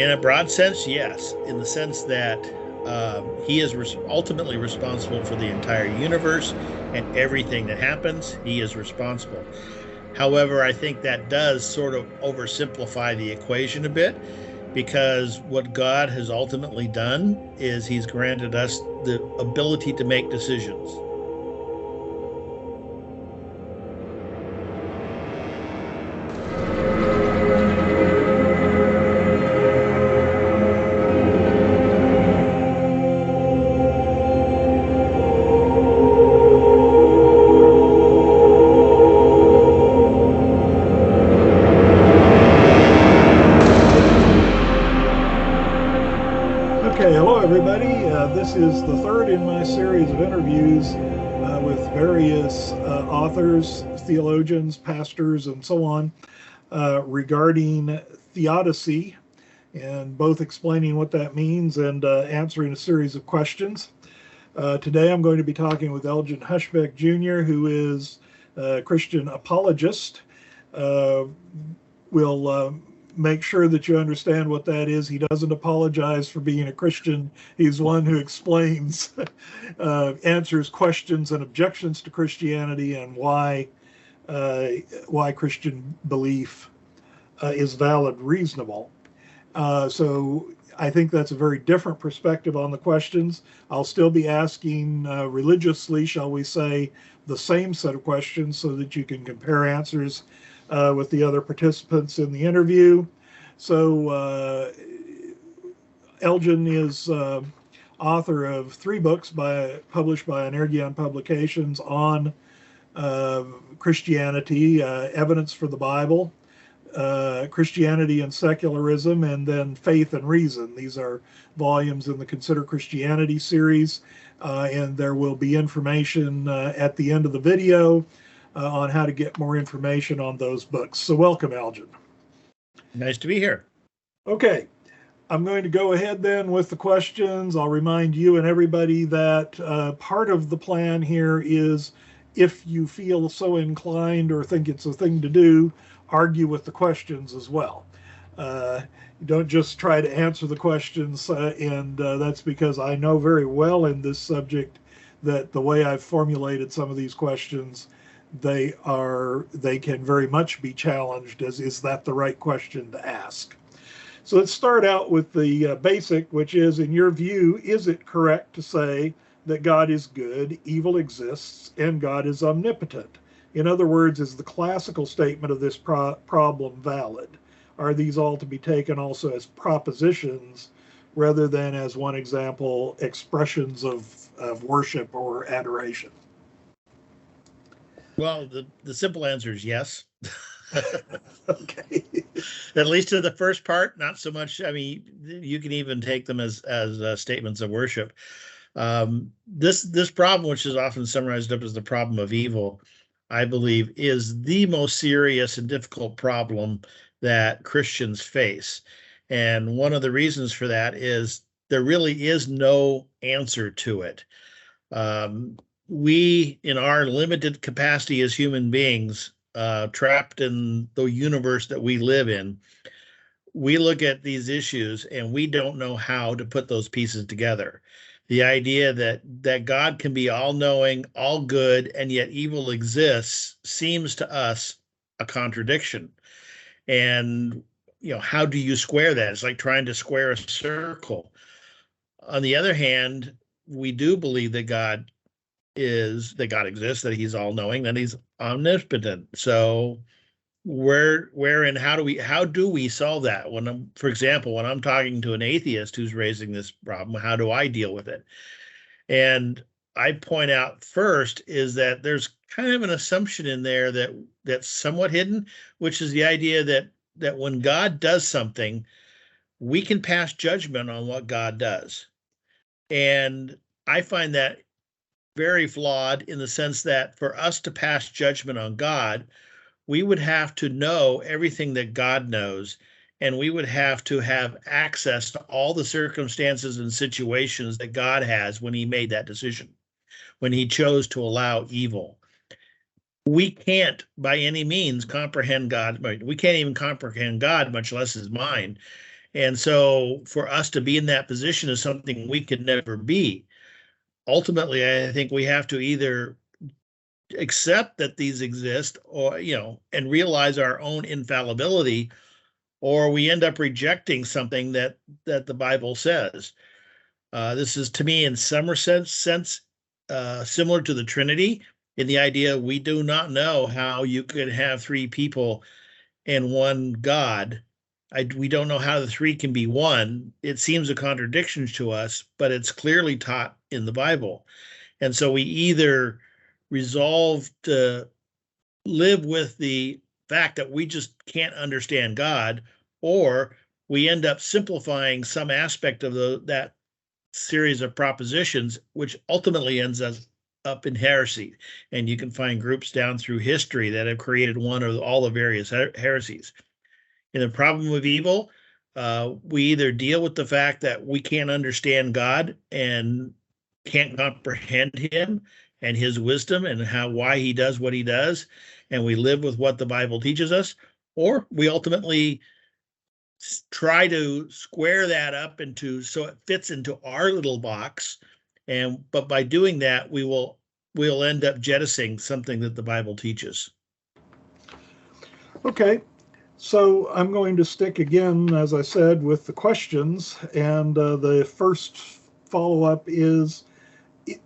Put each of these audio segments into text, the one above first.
In a broad sense, yes. In the sense that he is ultimately responsible for the entire universe and everything that happens. He is responsible. However, I think that does sort of oversimplify the equation a bit, because what God has ultimately done is he's granted us the ability to make decisions. Okay, hello everybody. This is the third in my series of interviews with various authors, theologians, pastors, and so on regarding Theodicy, and both explaining what that means and answering a series of questions. Today I'm going to be talking with Elgin Hushbeck Jr., who is a Christian apologist. We'll make sure that you understand what that is. He doesn't apologize for being a Christian. He's one who explains, answers questions and objections to Christianity and why Christian belief is valid, reasonable. So I think that's a very different perspective on the questions. I'll still be asking religiously, shall we say, the same set of questions so that you can compare answers with the other participants in the interview. So Elgin is author of 3 books published by Energion Publications on Christianity, Evidence for the Bible, Christianity and Secularism, and then Faith and Reason. These are volumes in the Consider Christianity series, and there will be information at the end of the video on how to get more information on those books. So welcome, Elgin. Nice to be here. Okay, I'm going to go ahead then with the questions. I'll remind you and everybody that part of the plan here is, if you feel so inclined or think it's a thing to do, argue with the questions as well. You don't just try to answer the questions, and that's because I know very well in this subject that the way I've formulated some of these questions, they can very much be challenged as, is that the right question to ask? So let's start out with the basic, which is, in your view, is it correct to say that God is good, evil exists, and God is omnipotent? In other words, is the classical statement of this problem valid? Are these all to be taken also as propositions rather than, as one example, expressions of worship or adoration? Well, the simple answer is yes. Okay. At least to the first part, not so much. I mean, you can even take them as statements of worship. This problem, which is often summarized up as the problem of evil, I believe is the most serious and difficult problem that Christians face. And one of the reasons for that is there really is no answer to it. We, in our limited capacity as human beings, trapped in the universe that we live in, we look at these issues and we don't know how to put those pieces together. The idea that God can be all-knowing, all good, and yet evil exists seems to us a contradiction. And, how do you square that? It's like trying to square a circle. On the other hand, we do believe that God exists, that he's all-knowing, that he's omnipotent. So where and how do we solve that? For example, when I'm talking to an atheist who's raising this problem, how do I deal with it? And I point out first is that there's kind of an assumption in there that's somewhat hidden, which is the idea that when God does something, we can pass judgment on what God does. And I find that very flawed, in the sense that for us to pass judgment on God, we would have to know everything that God knows, and we would have to have access to all the circumstances and situations that God has when he made that decision, when he chose to allow evil. We can't by any means comprehend God. We can't even comprehend God, much less his mind. And so for us to be in that position is something we could never be. Ultimately, I think we have to either accept that these exist, or and realize our own infallibility, or we end up rejecting something that the Bible says. This is, to me, in some sense similar to the Trinity, in the idea we do not know how you could have three people and one God. We don't know how the three can be one. It seems a contradiction to us, but it's clearly taught in the Bible. And so we either resolve to live with the fact that we just can't understand God, or we end up simplifying some aspect of that series of propositions, which ultimately ends up in heresy. And you can find groups down through history that have created one or all the various heresies. In the problem of evil, we either deal with the fact that we can't understand God and can't comprehend him and his wisdom and why he does what he does, and we live with what the Bible teaches us, or we ultimately try to square that up so it fits into our little box, but by doing that we'll end up jettisoning something that the Bible teaches. Okay, so I'm going to stick again, as I said, with the questions, and the first follow-up is,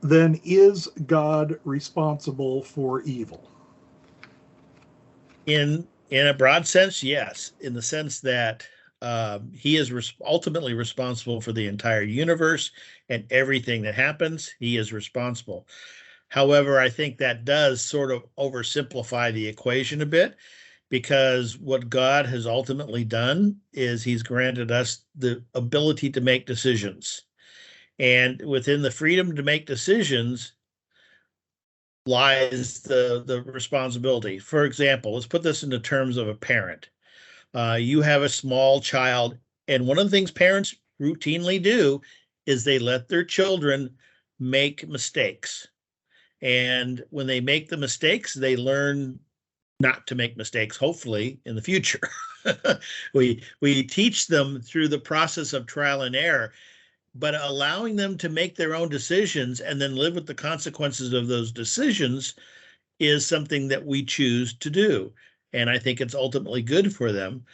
then is God responsible for evil? In a broad sense, yes, in the sense that he is ultimately responsible for the entire universe and everything that happens. He is responsible. However, I think that does sort of oversimplify the equation a bit, because what God has ultimately done is he's granted us the ability to make decisions. And within the freedom to make decisions lies the responsibility. For example, let's put this into terms of a parent. You have a small child, and one of the things parents routinely do is they let their children make mistakes. And when they make the mistakes, they learn not to make mistakes, hopefully, in the future. we teach them through the process of trial and error, but allowing them to make their own decisions and then live with the consequences of those decisions is something that we choose to do. And I think it's ultimately good for them.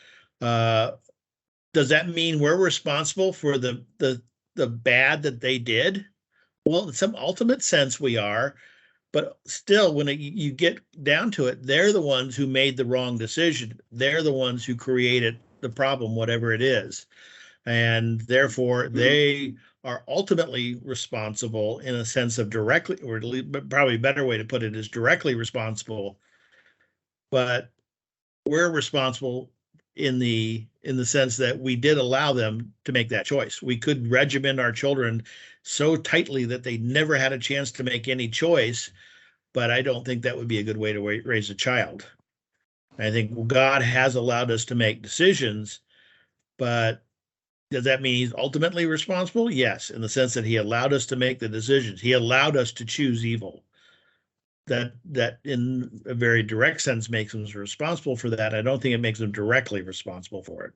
Does that mean we're responsible for the bad that they did? Well, in some ultimate sense, we are. But still, when you get down to it, they're the ones who made the wrong decision. They're the ones who created the problem, whatever it is. And therefore, they are ultimately responsible in a sense of directly, or probably a better way to put it is directly responsible. But we're responsible in the sense that we did allow them to make that choice. We could regiment our children so tightly that they never had a chance to make any choice, but I don't think that would be a good way to raise a child. I think God has allowed us to make decisions, but does that mean he's ultimately responsible? Yes, in the sense that he allowed us to make the decisions. He allowed us to choose evil. That in a very direct sense makes him responsible for that. I don't think it makes him directly responsible for it.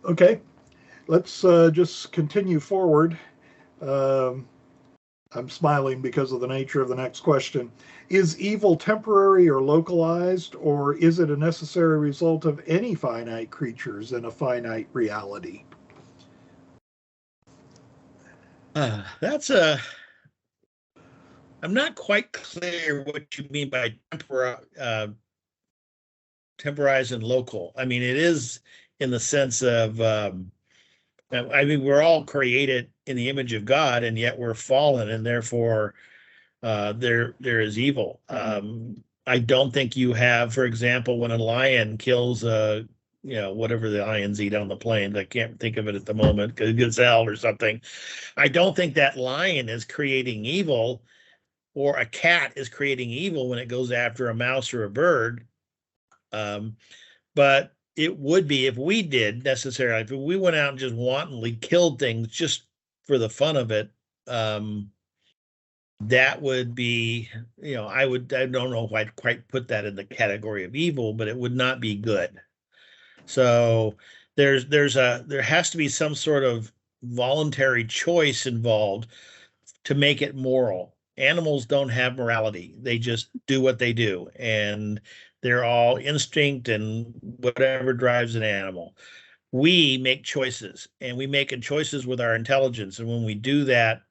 Okay, let's just continue forward. I'm smiling because of the nature of the next question. Is evil temporary or localized, or is it a necessary result of any finite creatures in a finite reality? I'm not quite clear what you mean by temporized and local. I mean, it is in the sense of, we're all created in the image of God, and yet we're fallen, and therefore there is evil. I don't think you have, for example, when a lion kills whatever the lions eat on the plains. I can't think of it at the moment, gazelle or something. I don't think that lion is creating evil, or a cat is creating evil when it goes after a mouse or a bird. But it would be if we did necessarily, if we went out and just wantonly killed things just for the fun of it, that would be, I don't know if I'd quite put that in the category of evil, but it would not be good. So there has to be some sort of voluntary choice involved to make it moral. Animals don't have morality. They just do what they do, and they're all instinct and whatever drives an animal. We make choices, and we make choices with our intelligence. And when we do that,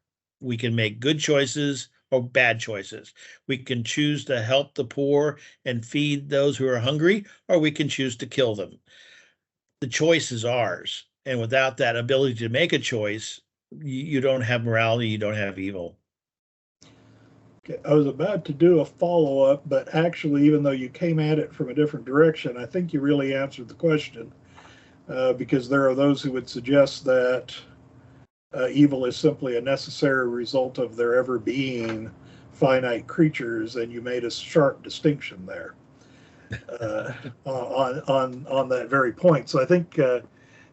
we can make good choices or bad choices. We can choose to help the poor and feed those who are hungry, or we can choose to kill them. The choice is ours. And without that ability to make a choice, you don't have morality, you don't have evil. Okay, I was about to do a follow-up, but actually, even though you came at it from a different direction, I think you really answered the question. Because there are those who would suggest that evil is simply a necessary result of there ever being finite creatures, and you made a sharp distinction there on that very point. So I think,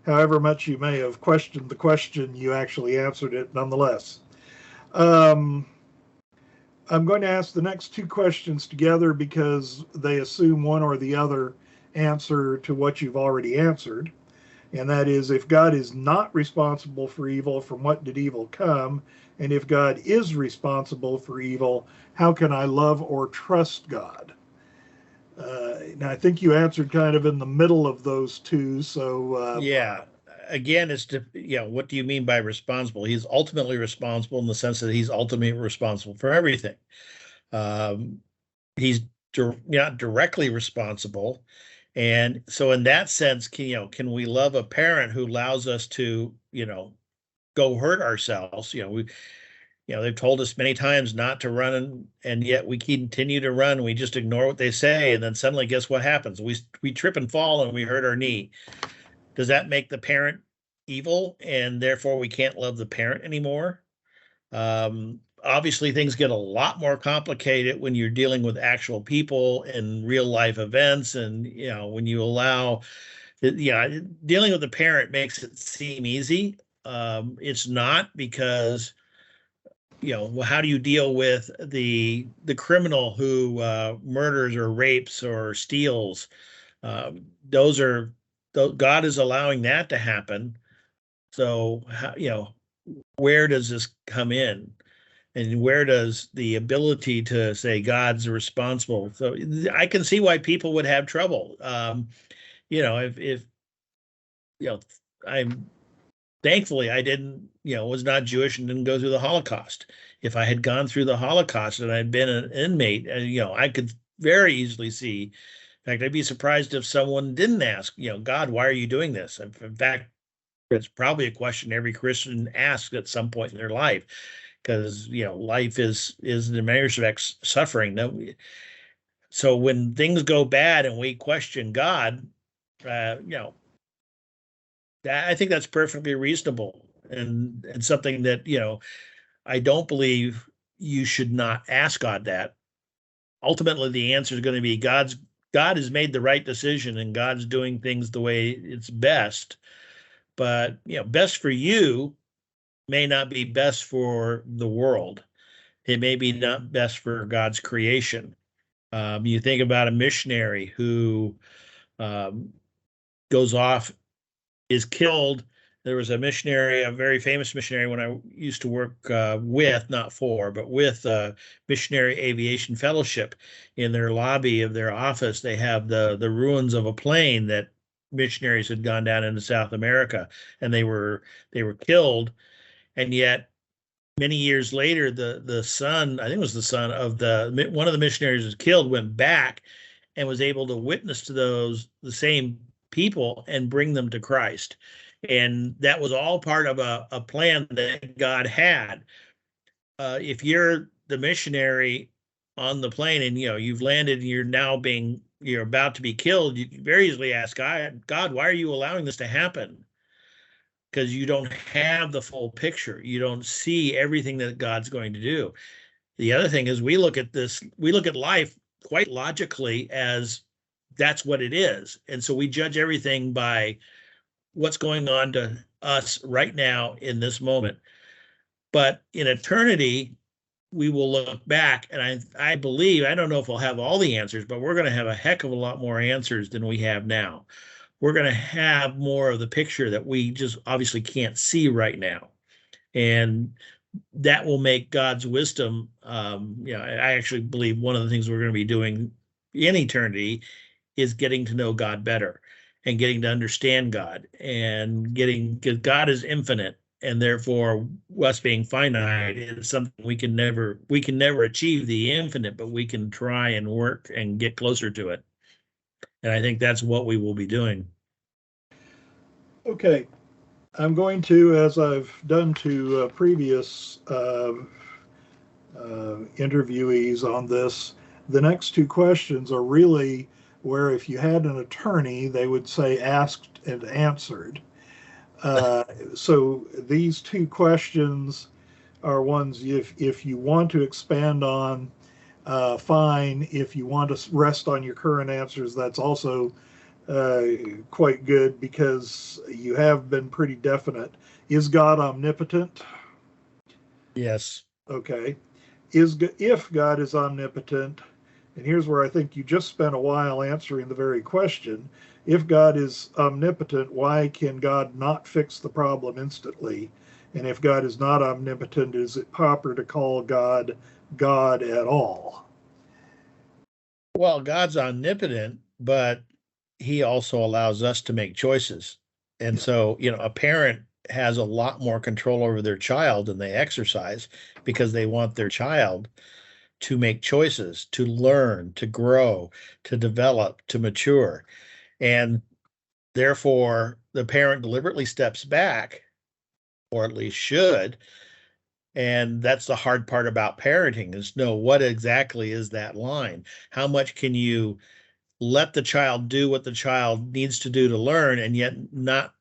however much you may have questioned the question, you actually answered it nonetheless. I'm going to ask the next two questions together because they assume one or the other answer to what you've already answered. And that is, if God is not responsible for evil, from what did evil come? And if God is responsible for evil, how can I love or trust God? Now, I think you answered kind of in the middle of those two. So yeah, again, what do you mean by responsible? He's ultimately responsible in the sense that he's ultimately responsible for everything. He's not directly responsible. And so in that sense, can we love a parent who allows us to, go hurt ourselves? They've told us many times not to run, and yet we continue to run. We just ignore what they say, and then suddenly, guess what happens? We trip and fall, and we hurt our knee. Does that make the parent evil, and therefore we can't love the parent anymore? Obviously, things get a lot more complicated when you're dealing with actual people and real life events. And, when you allow, dealing with the parent makes it seem easy. It's not, because, how do you deal with the criminal who murders or rapes or steals? God is allowing that to happen. So, where does this come in? And where does the ability to say God's responsible? So I can see why people would have trouble. If I'm thankfully I didn't, was not Jewish and didn't go through the Holocaust. If I had gone through the Holocaust and I'd been an inmate, I could very easily see. In fact, I'd be surprised if someone didn't ask, God, why are you doing this? In fact, it's probably a question every Christian asks at some point in their life, because life is in many respects suffering. So when things go bad and we question God, that I think that's perfectly reasonable, and something that I don't believe you should not ask God that. Ultimately, the answer is going to be God has made the right decision, and God's doing things the way it's best. But best for you may not be best for the world. It may be not best for God's creation. You think about a missionary who goes off, is killed. There was a missionary, a very famous missionary when I used to work with, not for, but with Missionary Aviation Fellowship. In their lobby of their office, they have the ruins of a plane that missionaries had gone down into South America, and they were killed. And yet many years later, the son, I think it was the son of one of the missionaries was killed, went back and was able to witness to the same people and bring them to Christ. And that was all part of a plan that God had. If you're the missionary on the plane and you've landed and you're about to be killed, you very easily ask God, why are you allowing this to happen? Because you don't have the full picture. You don't see everything that God's going to do. The other thing is we look at life quite logically as that's what it is. And so we judge everything by what's going on to us right now in this moment. But in eternity, we will look back, and I believe, I don't know if we'll have all the answers, but we're going to have a heck of a lot more answers than we have now. we're going to have more of the picture that we just obviously can't see right now. And that will make God's wisdom, I actually believe one of the things we're going to be doing in eternity is getting to know God better and getting to understand God, and because God is infinite, and therefore us being finite is something we can never achieve the infinite, but we can try and work and get closer to it. And I think that's what we will be doing. Okay, I'm going to, as I've done to previous interviewees on this, the next two questions are really where if you had an attorney, they would say asked and answered. So these two questions are ones if you want to expand on, fine. If you want to rest on your current answers, that's also quite good, because you have been pretty definite. Is God omnipotent? Yes. Okay. If God is omnipotent, and here's where I think you just spent a while answering the very question. If God is omnipotent, why can God not fix the problem instantly? And if God is not omnipotent, is it proper to call God God at all? Well, God's omnipotent, but he also allows us to make choices. And so, a parent has a lot more control over their child than they exercise, because they want their child to make choices, to learn, to grow, to develop, to mature. And therefore, the parent deliberately steps back, or at least should. And that's the hard part about parenting, is know what exactly is that line. How much can you let the child do what the child needs to do to learn, and yet not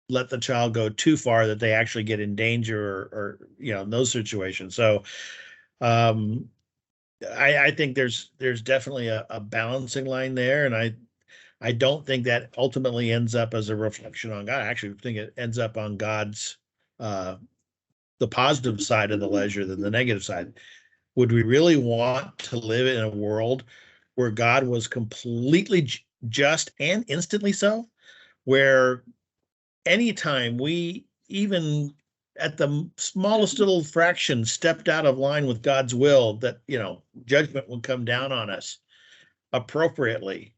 let the child go too far that they actually get in danger, or in those situations. So I think there's definitely a balancing line there, and I don't think that ultimately ends up as a reflection on God. I actually think it ends up on God's the positive side of the ledger than the negative side. Would we really want to live in a world where God was completely just and instantly so, where anytime we even at the smallest little fraction stepped out of line with God's will, that judgment would come down on us appropriately?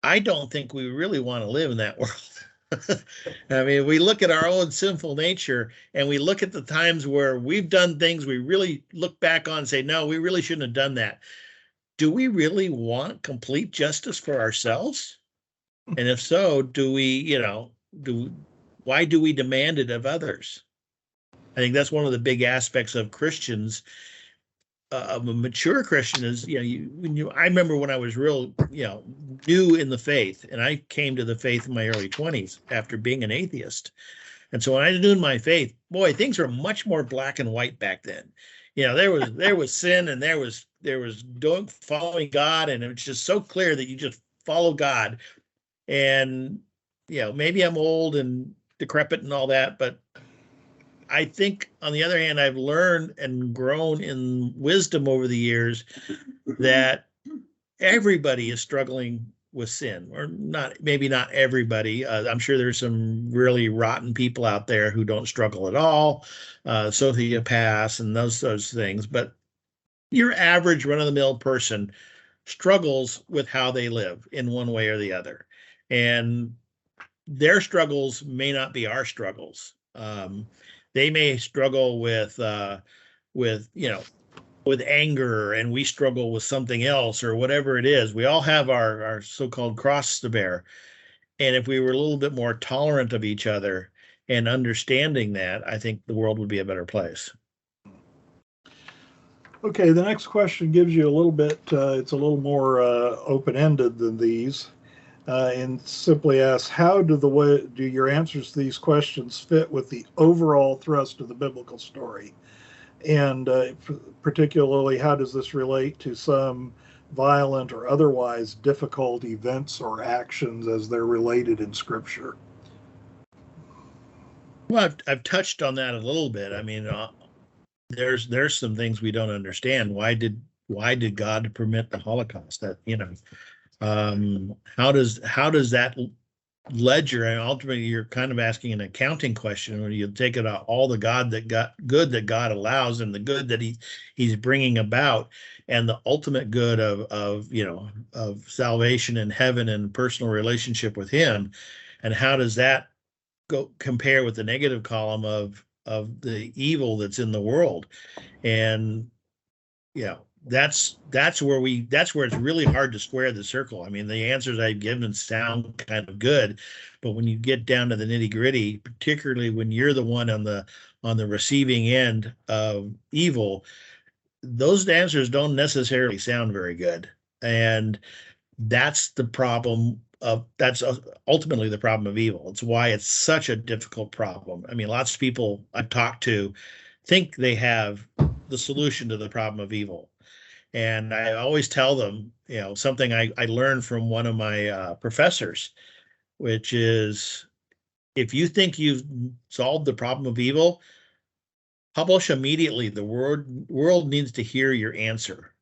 I don't think we really want to live in that world. I mean, we look at our own sinful nature, and we look at the times where we've done things we really look back on and say, no, we really shouldn't have done that. Do we really want complete justice for ourselves? And if so, why do we demand it of others? I think that's one of the big aspects of Christians, of a mature Christian, is, I remember when I was real, new in the faith, and I came to the faith in my early 20s after being an atheist. And so when I was doing my faith, boy, things were much more black and white back then. There was sin, and there was following God, and it was just so clear that you just follow God. And maybe I'm old and decrepit and all that, but I think on the other hand, I've learned and grown in wisdom over the years that everybody is struggling with sin, or not, maybe not everybody. I'm sure there's some really rotten people out there who don't struggle at all, sociopaths and those things. But your average run-of-the-mill person struggles with how they live in one way or the other. And their struggles may not be our struggles. They may struggle with anger, and we struggle with something else, or whatever it is. We all have our so-called crosses to bear. And if we were a little bit more tolerant of each other and understanding that, I think the world would be a better place. Okay, the next question gives you a little bit, it's a little more open-ended than these, and simply asks, how do your answers to these questions fit with the overall thrust of the biblical story? And particularly, how does this relate to some violent or otherwise difficult events or actions as they're related in Scripture? Well, I've touched on that a little bit. I mean, there's some things we don't understand. Why did God permit the Holocaust? That how does that ledger, and ultimately you're kind of asking an accounting question when you take it out all the good that God allows and the good that he's bringing about, and the ultimate good of salvation and heaven and personal relationship with him, and how does that go compare with the negative column of the evil that's in the world? And yeah, that's where it's really hard to square the circle. I mean, the answers I've given sound kind of good, but when you get down to the nitty gritty, particularly when you're the one on the receiving end of evil, those answers don't necessarily sound very good. And that's the problem that's ultimately the problem of evil. It's why it's such a difficult problem. I mean, lots of people I've talked to think they have the solution to the problem of evil. And I always tell them, something I learned from one of my professors, which is, if you think you've solved the problem of evil, publish immediately. The world needs to hear your answer.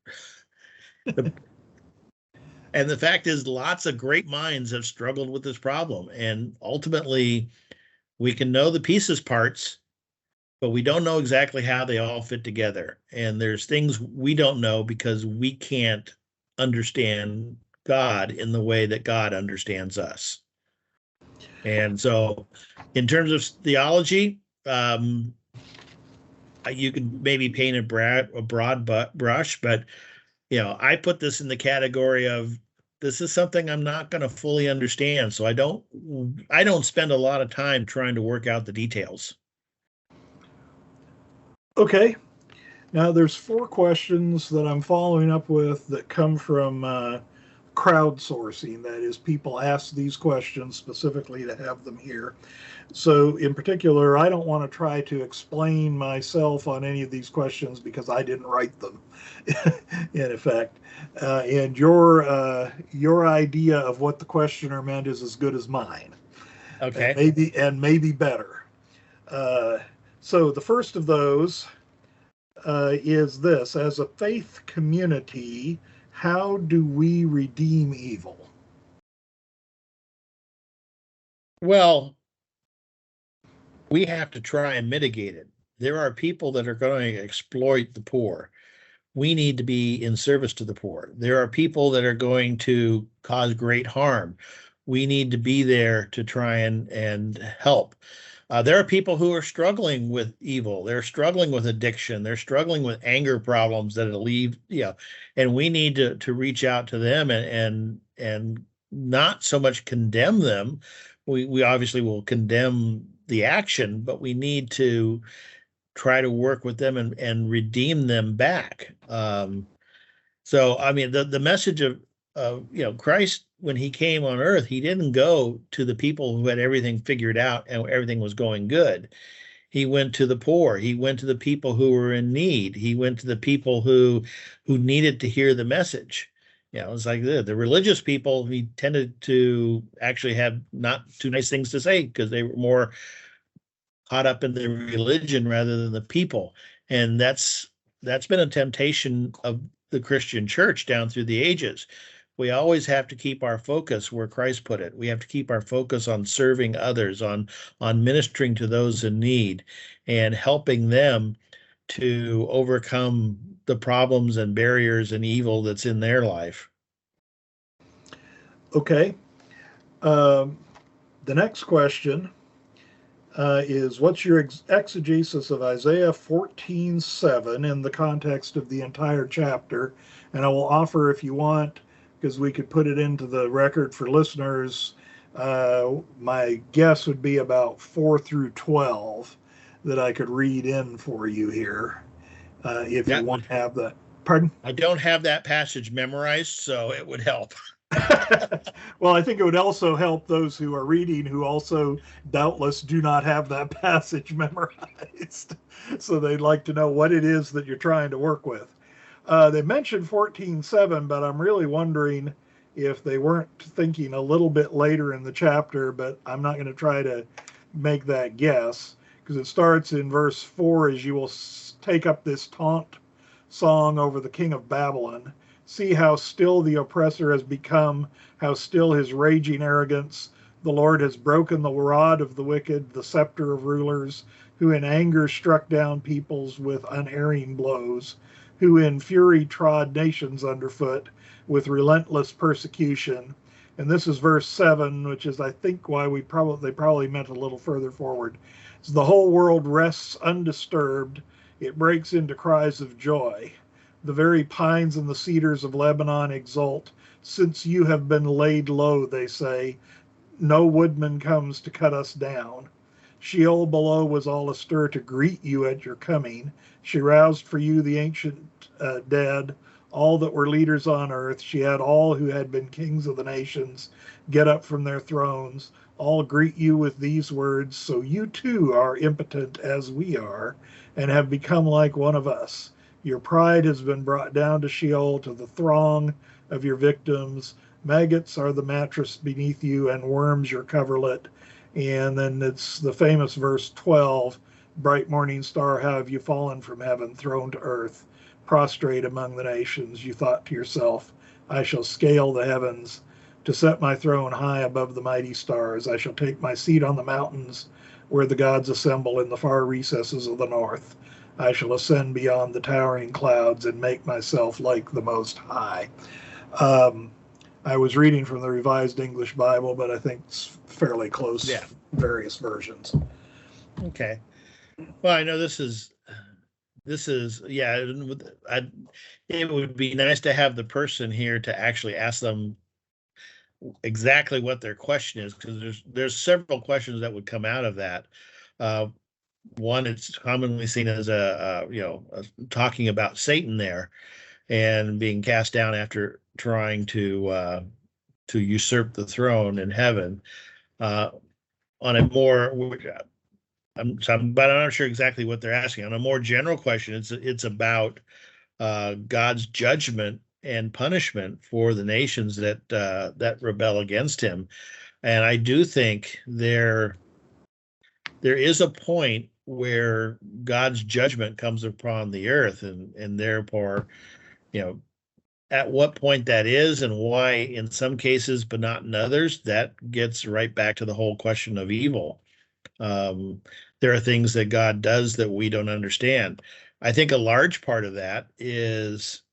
And the fact is, lots of great minds have struggled with this problem. And ultimately, we can know the pieces parts, but we don't know exactly how they all fit together. And there's things we don't know because we can't understand God in the way that God understands us. And so in terms of theology, you can maybe paint a broad brush, but I put this in the category of, this is something I'm not going to fully understand. So I don't spend a lot of time trying to work out the details. Okay. Now there's 4 questions that I'm following up with that come from crowdsourcing. That is, people ask these questions specifically to have them here. So in particular, I don't want to try to explain myself on any of these questions because I didn't write them, in effect. And your idea of what the questioner meant is as good as mine. Okay. And maybe better. So the first of those is this: as a faith community, how do we redeem evil? Well, we have to try and mitigate it. There are people that are going to exploit the poor. We need to be in service to the poor. There are people that are going to cause great harm. We need to be there to try and help. There are people who are struggling with evil. They're struggling with addiction. They're struggling with anger problems that leave, and we need to reach out to them and not so much condemn them. We obviously will condemn the action, but we need to try to work with them and redeem them back. So, I mean, the message of Christ, when he came on earth, he didn't go to the people who had everything figured out and everything was going good. He went to the poor. He went to the people who were in need. He went to the people who needed to hear the message. It's like the religious people, he tended to actually have not too nice things to say because they were more caught up in the religion rather than the people. And that's been a temptation of the Christian church down through the ages. We always have to keep our focus where Christ put it. We have to keep our focus on serving others, on ministering to those in need, and helping them to overcome the problems and barriers and evil that's in their life. Okay. The next question is, what's your exegesis of Isaiah 14:7 in the context of the entire chapter? And I will offer, if you want, because we could put it into the record for listeners, my guess would be about 4 through 12 that I could read in for you here, if you want to have that. Pardon? I don't have that passage memorized, so it would help. Well, I think it would also help those who are reading who also doubtless do not have that passage memorized. So they'd like to know what it is that you're trying to work with. They mentioned 14:7, but I'm really wondering if they weren't thinking a little bit later in the chapter, but I'm not going to try to make that guess, because it starts in verse 4, as you will take up this taunt song over the king of See how still the oppressor has become, how still his raging arrogance. The Lord has broken the rod of the wicked, the scepter of rulers, who in anger struck down peoples with unerring blows, who in fury trod nations underfoot with relentless persecution. And this is verse 7, which is, I think, why they probably meant a little further forward. As the whole world rests undisturbed, it breaks into cries of joy. The very pines and the cedars of Lebanon exult. Since you have been laid low, they say, no woodman comes to cut us down. Sheol below was all astir to greet you at your coming. She roused for you the ancient dead, all that were leaders on earth. She had all who had been kings of the nations get up from their thrones. All greet you with these words, so you too are impotent as we are, and have become like one of us. Your pride has been brought down to Sheol, to the throng of your victims. Maggots are the mattress beneath you, and worms your coverlet. And then it's the famous verse 12, bright morning star, how have you fallen from heaven, thrown to earth, prostrate among the nations. You thought to yourself, I shall scale the heavens to set my throne high above the mighty stars. I shall take my seat on the mountains where the gods assemble in the far recesses of the north. I shall ascend beyond the towering clouds and make myself like the Most High. I was reading from the Revised English Bible, but I think it's fairly close. Yeah. Various versions. Okay. Well, I know this is yeah. It would be nice to have the person here to actually ask them exactly what their question is, because there's several questions that would come out of that. One, it's commonly seen as talking about Satan there and being cast down after trying to usurp the throne in heaven. On a more, but I'm not sure exactly what they're asking. On a more general question, it's about God's judgment and punishment for the nations that rebel against Him. And I do think there is a point where God's judgment comes upon the earth, and therefore, at what point that is and why in some cases but not in others, that gets right back to the whole question of evil. There are things that God does that we don't understand. I think a large part of that is,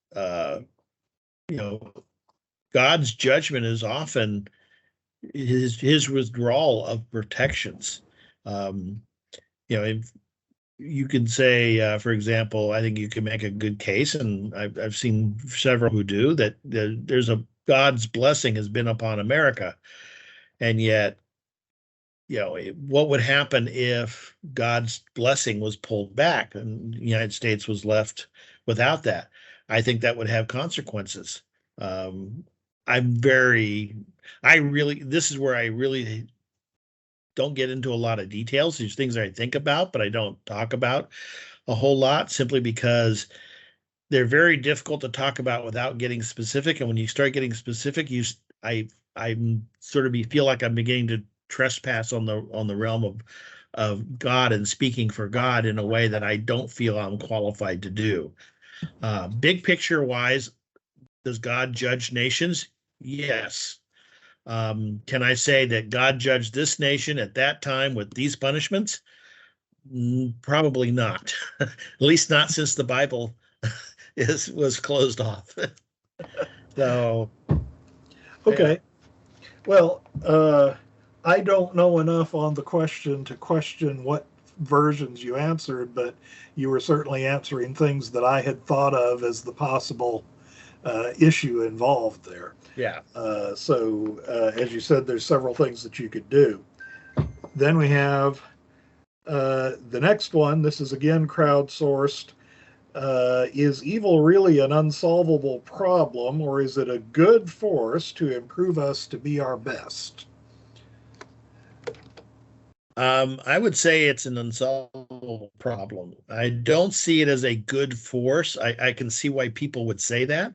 God's judgment is often his withdrawal of protections. If you can say, for example, I think you can make a good case, and I've seen several who do, that there's God's blessing has been upon America, and yet, what would happen if God's blessing was pulled back and the United States was left without that? I think that would have consequences. This is where I really don't get into a lot of details. These things I think about, but I don't talk about a whole lot, simply because they're very difficult to talk about without getting specific. And when you start getting specific, I'm sort of feel like I'm beginning to trespass on the realm of God and speaking for God in a way that I don't feel I'm qualified to do. Big picture wise, does God judge nations? Yes. Can I say that God judged this nation at that time with these punishments? Probably not. At least not since the Bible was closed off. So, okay. Yeah. Well, I don't know enough on the question to question what versions you answered, but you were certainly answering things that I had thought of as the possible issue involved there. Yeah. So, as you said, there's several things that you could do. Then we have the next one. This is again crowdsourced. Is evil really an unsolvable problem, or is it a good force to improve us to be our best? I would say it's an unsolvable problem. I don't see it as a good force. I can see why people would say that.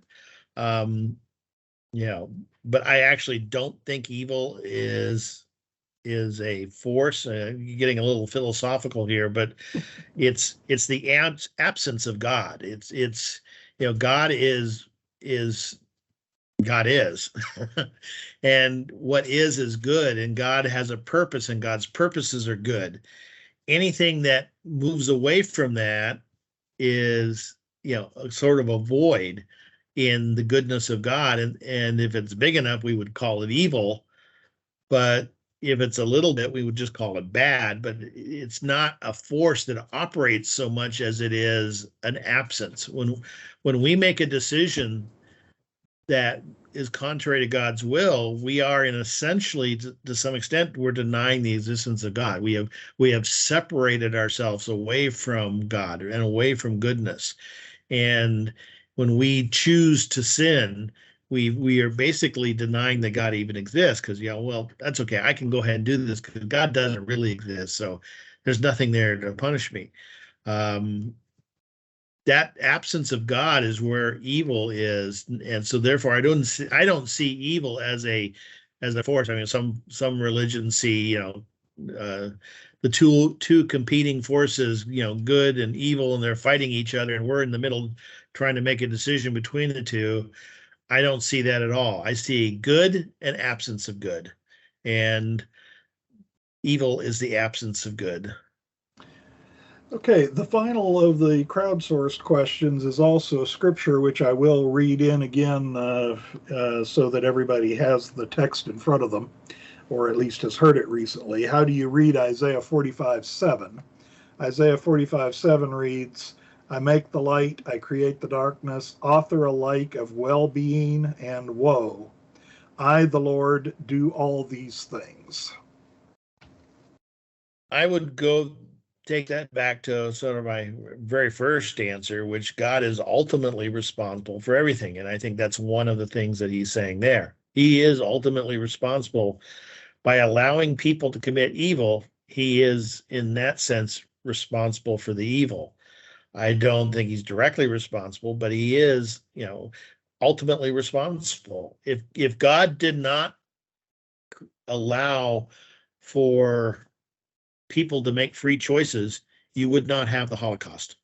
But I actually don't think evil is a force. You're getting a little philosophical here, but it's the absence of God. It's God is God is. And what is good, and God has a purpose, and God's purposes are good. Anything that moves away from that is, sort of a void in the goodness of God. And if it's big enough, we would call it evil. But if it's a little bit, we would just call it bad. But it's not a force that operates so much as it is an absence. When we make a decision that is contrary to God's will, we are in essentially, to some extent, we're denying the existence of God. We have separated ourselves away from God and away from goodness. And when we choose to sin, we are basically denying that God even exists, because, well, that's okay. I can go ahead and do this because God doesn't really exist. So there's nothing there to punish me. That absence of God is where evil is, and so therefore I don't see evil as a force. I mean, some religions see the two competing forces, good and evil, and they're fighting each other, and we're in the middle trying to make a decision between the two. I don't see that at all. I see good and absence of good, and evil is the absence of good. Okay, the final of the crowdsourced questions is also scripture, which I will read in again so that everybody has the text in front of them, or at least has heard it recently. How do you read Isaiah 45:7? Isaiah 45:7 reads, I make the light, I create the darkness, author alike of well-being and woe. I, the Lord, do all these things. I would go take that back to sort of my very first answer, which God is ultimately responsible for everything. And I think that's one of the things that he's saying there. He is ultimately responsible. By allowing people to commit evil, he is, in that sense, responsible for the evil. I don't think he's directly responsible, but he is, ultimately responsible. If God did not allow for people to make free choices, you would not have the Holocaust,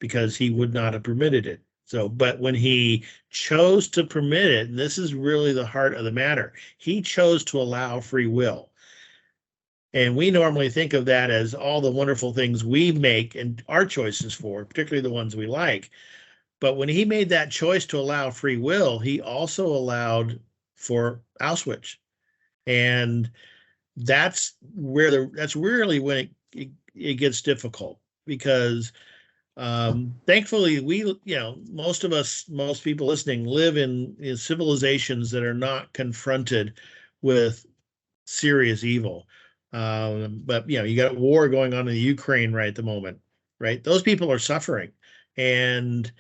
because he would not have permitted it. So, but when he chose to permit it, and this is really the heart of the matter, he chose to allow free will. And we normally think of that as all the wonderful things we make and our choices for, particularly the ones we like. But when he made that choice to allow free will, he also allowed for Auschwitz. And that's really when it gets difficult, because thankfully most people listening live in civilizations that are not confronted with serious evil. But you got war going on in the Ukraine right at the moment, right? Those people are suffering, and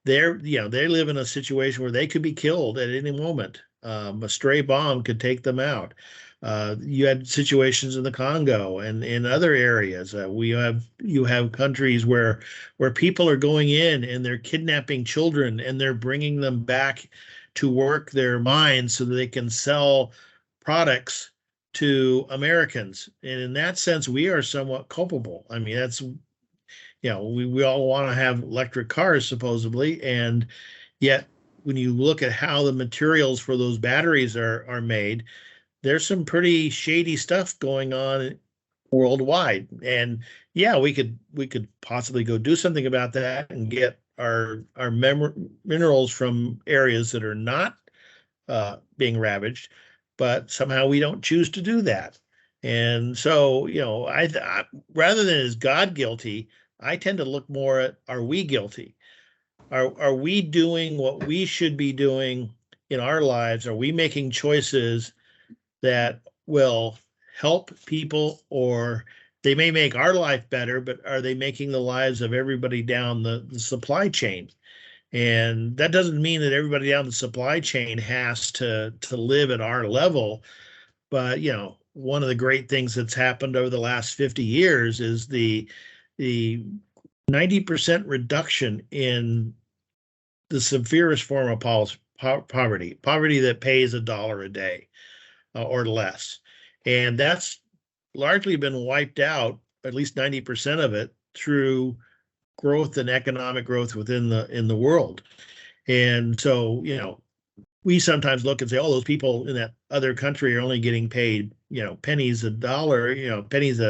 they live in a situation where they could be killed at any moment. A stray bomb could take them out. You had situations in the Congo and in other areas. You have countries where people are going in and they're kidnapping children and they're bringing them back to work their mines so that they can sell products to Americans. And in that sense, we are somewhat culpable. I mean, that's, we all want to have electric cars supposedly, and yet when you look at how the materials for those batteries are made, there's some pretty shady stuff going on worldwide. And yeah, we could possibly go do something about that and get our minerals from areas that are not being ravaged, but somehow we don't choose to do that. And so, I rather than is God guilty, I tend to look more at, are we guilty? Are we doing what we should be doing in our lives? Are we making choices that will help people, or they may make our life better, but are they making the lives of everybody down the supply chain? And that doesn't mean that everybody down the supply chain has to live at our level. But, one of the great things that's happened over the last 50 years is the 90% reduction in the severest form of poverty that pays $1 a day or less. And that's largely been wiped out, at least 90% of it, through growth and economic growth within the world. And so, we sometimes look and say, oh, those people in that other country are only getting paid, pennies a dollar, pennies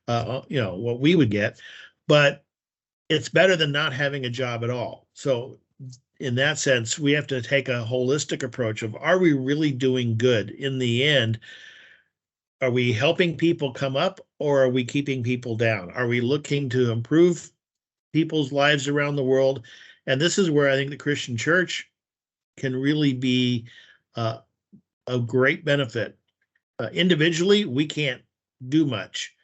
what we would get. But it's better than not having a job at all. So in that sense, we have to take a holistic approach of, are we really doing good in the end? Are we helping people come up, or are we keeping people down? Are we looking to improve people's lives around the world? And this is where I think the Christian church can really be a great benefit. Individually, we can't do much,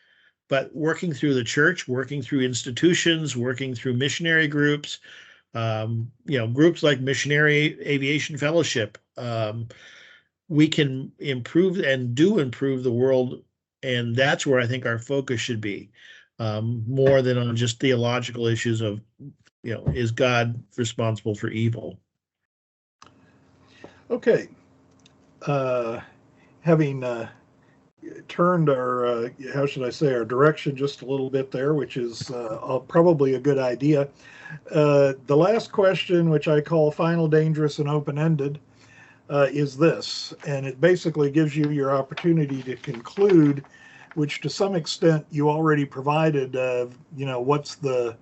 but working through the church, working through institutions, working through missionary groups, groups like Missionary Aviation Fellowship, we can improve and do improve the world. And that's where I think our focus should be, more than on just theological issues of, is God responsible for evil? Okay. Having turned our, how should I say, our direction just a little bit there, which is probably a good idea. The last question, which I call final, dangerous, and open-ended, is this, and it basically gives you your opportunity to conclude, which to some extent you already provided, what's the,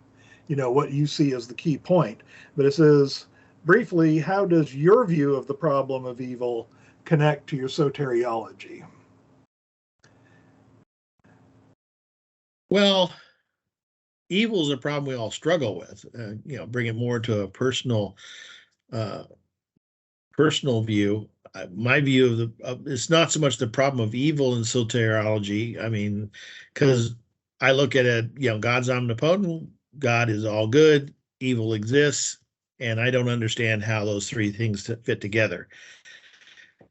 what you see as the key point. But it says, briefly, how does your view of the problem of evil connect to your soteriology? Well, evil is a problem we all struggle with. Bring it more to a personal view. My view of it's not so much the problem of evil in soteriology. I mean, because I look at it, God's omnipotent, God is all good, evil exists, and I don't understand how those three things fit together.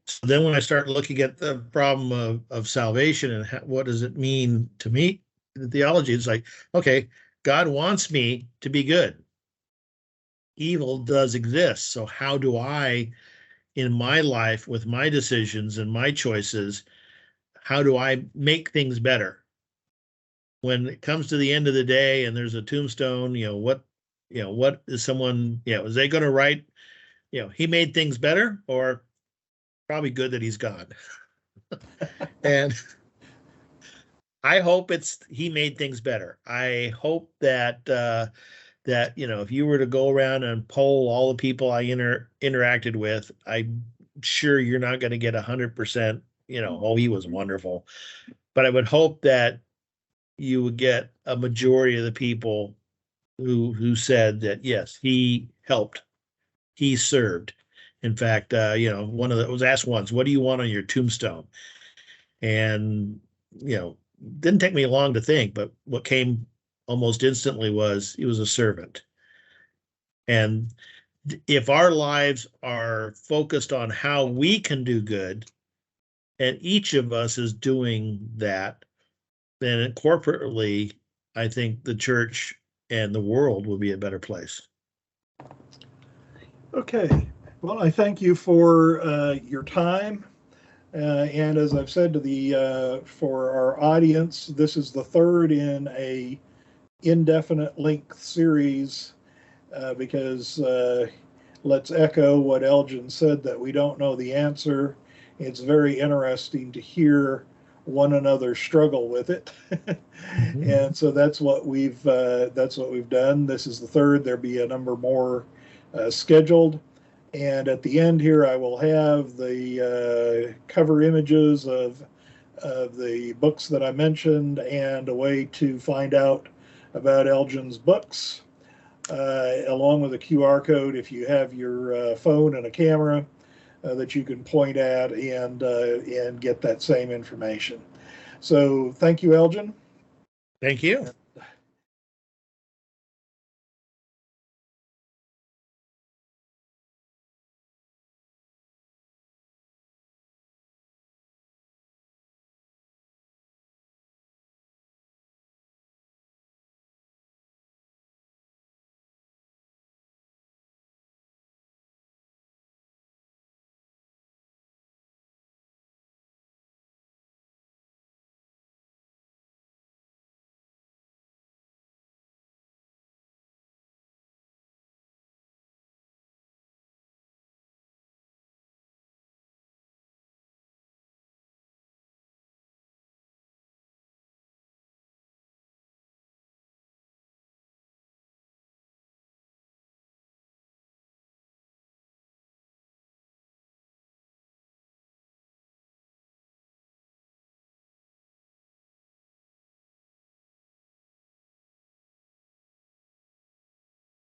So then when I start looking at the problem of salvation and what does it mean to me, the theology, it's like, okay, God wants me to be good. Evil does exist. So how do I, in my life, with my decisions and my choices, how do I make things better? When it comes to the end of the day and there's a tombstone, what is someone, is they going to write, he made things better, or probably good that he's gone? And I hope he made things better. I hope that if you were to go around and poll all the people I interacted with, I'm sure you're not going to get 100%, oh, he was wonderful. But I would hope that you would get a majority of the people who said that, yes, he helped, he served. In fact, one of the was asked once, what do you want on your tombstone? And, didn't take me long to think, but what came almost instantly was he was a servant. And if our lives are focused on how we can do good, and each of us is doing that, then corporately, I think the church and the world will be a better place. Okay. Well, I thank you for your time. And as I've said to for our audience, this is the third in a indefinite length series, because let's echo what Elgin said, that we don't know the answer. It's very interesting to hear one another struggle with it. Mm-hmm. And so that's what we've done. This is the third. There'll be a number more scheduled. And at the end here, I will have the cover images of the books that I mentioned, and a way to find out about Elgin's books, along with a QR code if you have your phone and a camera that you can point at and get that same information. So thank you, Elgin. Thank you.